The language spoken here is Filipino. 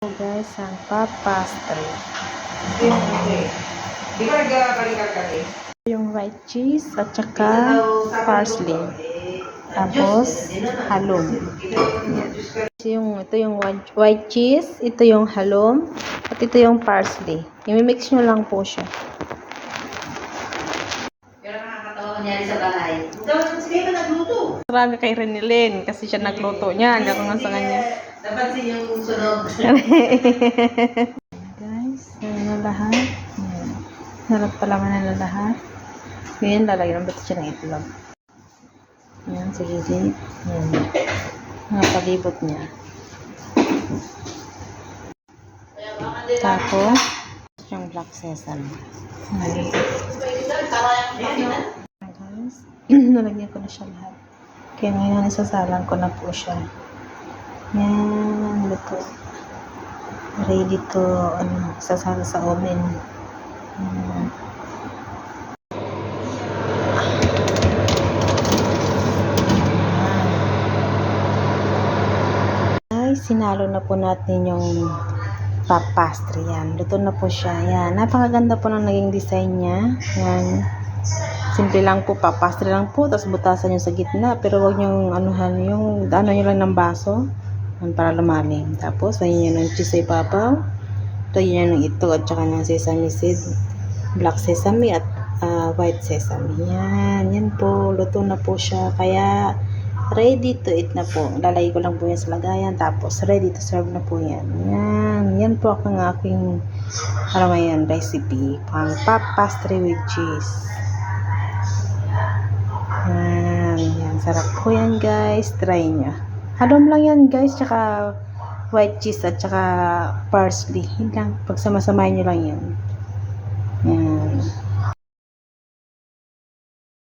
Guys, ang papastry. Yung white cheese at saka parsley. Tapos, halom. Ito yung white cheese, ito yung halom, at ito yung parsley. I-mix nyo lang po siya. Pero nakakatawa kunyari sa bahay. Sige ba nagluto? Marami kay Renilyn kasi siya nagluto niya. Hindi ako nga sa kanya. Napansin yung sunog. Guys, yan na lahat. Yan. Narap palaman na lahat. Ngayon, lalagyan natin siya ng itlog. Yan, sige, sige. Yan. Mga palibot niya. Tapos, yung black sesame. Yan. Guys, nalagyan ko na siya lahat. Kaya ngayon, isasalang ko na po siya. Yan, luto. Ready to, isasala sa oven. Yan. Guys, sinalo na po natin yung papastry. Yan, luto na po siya. Yan, napakaganda po ng naging design niya. Yan. Simple lang po, papastry lang po, tapos butasan nyo sa gitna, pero wag nyo anuhan, yung ano nyo lang ng baso, para lumalim. Tapos, lagyan nyo ng cheese sa ibabaw, lagyan nyo ng ito, at saka ng sesame seed, black sesame, at white sesame. Yan, yan po, luto na po siya, kaya ready to eat na po. Lalagay ko lang po yan sa lagayan, tapos ready to serve na po yan. Yan, yan po ang aking, recipe, pang papastry with cheese. Yan, sarap po yan guys, try nyo. Halom lang yan guys, tsaka white cheese at tsaka parsley. Yun lang, pagsamasamahin nyo lang yan. Yan.